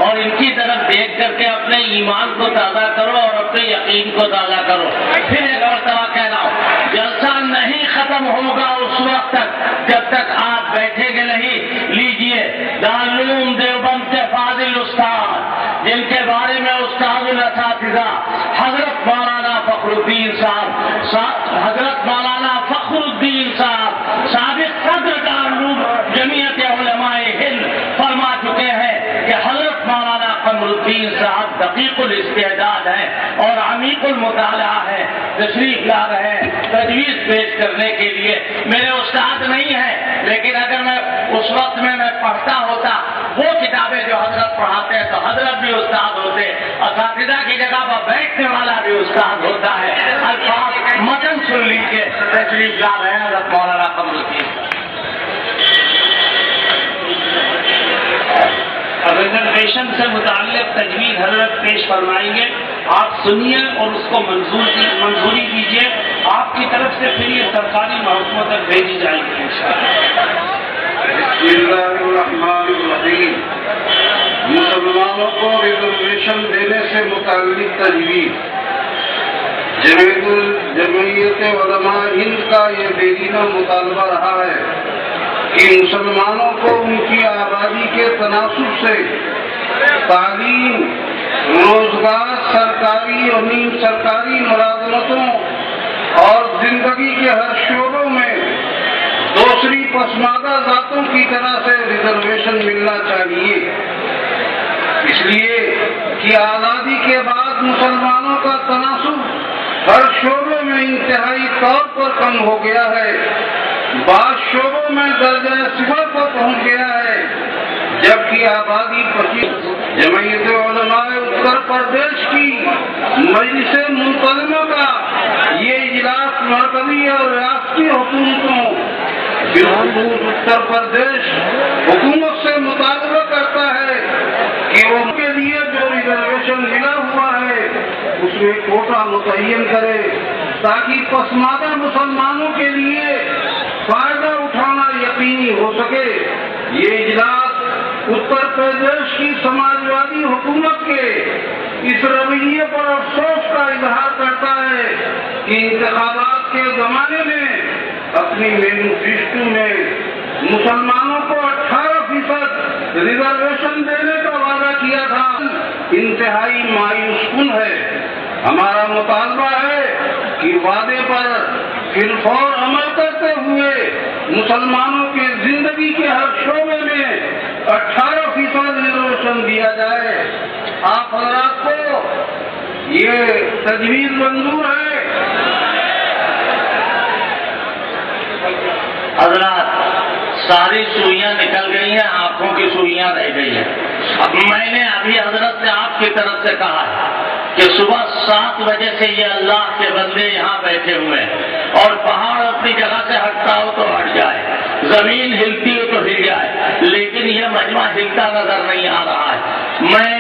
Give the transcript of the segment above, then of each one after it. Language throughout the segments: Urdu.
اور ان کی طرف دیکھ کر کے اپنے ایمان کو تازہ کرو اور اپنے یقین کو تازہ کرو. پھر ایک مرتبہ کہہ رہا ہوں، جلسہ نہیں ختم ہوگا اس وقت تک جب تک آپ بیٹھے گے نہیں. لیجئے دارالعلوم دیوبند کے فاضل استاد، جن کے بارے میں استاد الاساتذہ حضرت مولانا فخر الدین صاحب، حضرت مولانا فخر الدین صاحب سابق صدر دارالعلوم جمعیت علماء ہند فرما چکے ہیں کہ حضرت مولانا قمر الدین صاحب دقیق الاستعداد ہیں اور عمیق المطالعہ ہے. تشریف لا رہے ہیں تجویز پیش کرنے کے لیے. میرے استاد نہیں ہیں، لیکن اگر میں اس وقت میں پڑھتا ہوتا وہ کتابیں جو حضرت پڑھاتے ہیں تو حضرت بھی استاد ہوتے، اساتذہ کی جگہ پر بیٹھنے والا بھی استاد ہوتا ہے. الفاظ متن سن لیجیے. تشریف لا رہے ہیں حضرت مولانا قمر الدین صاحب. ریزرویشن سے متعلق تجویز حضرت پیش فرمائیں گے. آپ سنیے اور اس کو منظوری دیجیے. آپ کی طرف سے پھر یہ سرکاری محکموں تک بھیجی جائے گی انشاءاللہ. بسم اللہ الرحمن الرحیم. مسلمانوں کو ریزرویشن دینے سے متعلق تجویز. جمعیت علماء ہند کا یہ دیرینہ مطالبہ رہا ہے کہ مسلمانوں کو ان کی آبادی کے تناسب سے تعلیم، روزگار، سرکاری اور نیم سرکاری ملازمتوں اور زندگی کے ہر شعبوں میں دوسری پسماندہ ذاتوں کی طرح سے ریزرویشن ملنا چاہیے. اس لیے کہ آزادی کے بعد مسلمانوں کا تناسب ہر شعبے میں انتہائی طور پر کم ہو گیا ہے. بعض شعبوں میں درجہ صفر پر پہنچ گیا ہے، جبکہ آبادی 25. جمعیت علماء اتر پردیش کی مجلس منتظمہ کا یہ اجلاس مرکزی اور ریاستی حکومتوں بالخصوص اتر پردیش حکومت سے مطالبہ کرتا ہے کہ ان کے لیے جو ریزرویشن ملا ہوا ہے اس میں کوٹا متعین کرے تاکہ پسماندہ مسلمانوں کے لیے فائدہ اٹھانا یقینی ہو سکے. یہ اجلاس اتر پردیش کی سماجوادی حکومت کے اس رویے پر افسوس کا اظہار کرتا ہے کہ انتخابات کے زمانے میں اپنی مینیفیسٹو میں مسلمانوں کو 18% ریزرویشن دینے کا وعدہ کیا تھا. انتہائی مایوس کن ہے. ہمارا مطالبہ ہے کہ وعدے پر پھر فور عمل کرتے ہوئے مسلمانوں کے زندگی کے ہر شعبے میں 18% ریزرویشن دیا جائے. آپ حضرات کو یہ تجویز منظور ہے؟ حضرات ساری سوئیاں نکل گئی ہیں، آنکھوں کی سوئیاں رہ گئی ہیں. اب میں نے ابھی حضرت سے آپ کی طرف سے کہا ہے کہ صبح 7 بجے سے یہ اللہ کے بندے یہاں بیٹھے ہوئے ہیں اور پہاڑ اپنی جگہ سے ہٹتا ہو تو ہٹ جائے، زمین ہلتی ہو تو ہل جائے، لیکن یہ مجمع ہلتا نظر نہیں آ رہا ہے. میں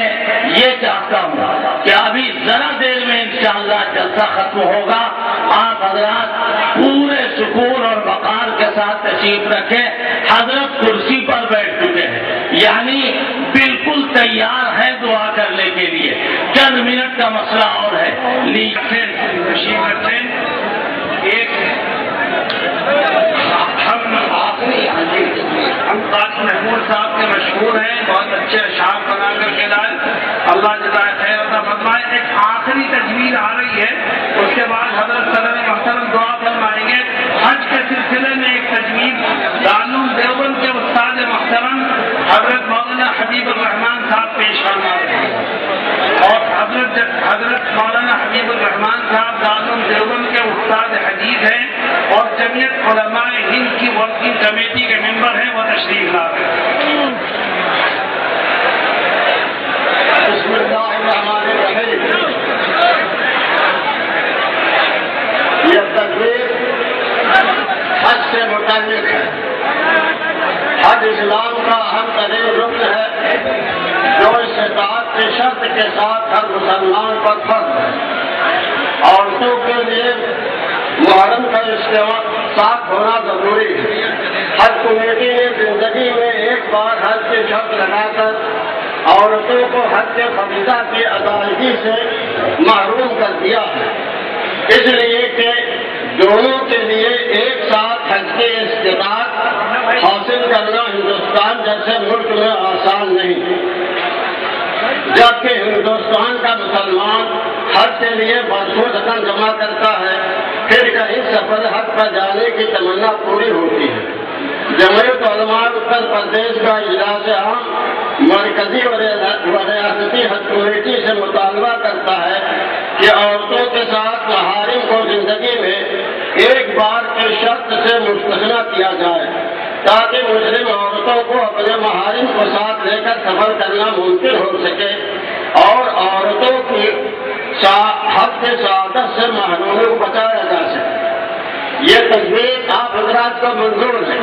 یہ چاہتا ہوں کہ ابھی ذرا دیر میں انشاءاللہ جلسہ ختم ہوگا. آپ حضرات پورے سکون اور وقار کے ساتھ تشریف رکھیں. حضرت کرسی پر بیٹھ چکے ہیں، یعنی بالکل تیار ہیں دعا کرنے کے لیے. چند منٹ کا مسئلہ اور ہے. ہم قاسم محمود صاحب کے مشہور ہیں، بہت اچھے اشعار بنا کر کے لائے. اللہ جزائے خیر عطا فرمائے. ایک آخری تجویز آ رہی ہے، اس کے بعد حضرت صدر محترم دعا فرمائیں گے. حج کے سلسلے میں ایک تجویز دارالعلوم دیوبند کے استاد محترم حضرت مولانا حبیب الرحمان صاحب پیش فرما رہے ہیں اور حضرت مولانا حبیب الرحمان صاحب دارالعلوم دیوبند کے استاد حدیث ہیں اور جمعیت علماء ہند کی ورکنگ کمیٹی کے ممبر ہیں. وہ تشریف لا رہے ہیں. بسم اللہ الرحمن الرحیم. یہ تقریر حج سے متعلق ہے. حج اسلام کا اہم ترین رکن ہے جو استطاعت کی شرط کے ساتھ ہر مسلمان پر فرض ہے. عورتوں کے لیے محرم کا ساتھ ہونا ضروری ہے. حج کمیٹی نے زندگی میں ایک بار حج کی شرط لگا کر عورتوں کو حج کے فریضہ کی ادائیگی سے محروم کر دیا ہے، اس لیے کہ دونوں کے لیے ایک ساتھ حج کی استطاعت حاصل کرنا ہندوستان جیسے ملک میں آسان نہیں، جبکہ ہندوستان کا مسلمان حج کے لیے برسوں رقم جمع کرتا ہے، پھر کہیں سفر حج پر جانے کی تمنا پوری ہوتی ہے۔ جمعیت علماء اتر پردیش کا اجلاس عام مرکزی و ریاستی حج کمیٹی سے مطالبہ کرتا ہے کہ عورتوں کے ساتھ محارم کو زندگی میں ایک بار کی شرط سے مستثنیٰ کیا جائے تاکہ مسلم عورتوں کو اپنے محارم کو ساتھ لے کر سفر کرنا ممکن ہو سکے اور عورتوں کی حق کے سعادت سے محرومی کو بچایا جا سکے۔ یہ تجویز آپ حضرات کو منظور ہے؟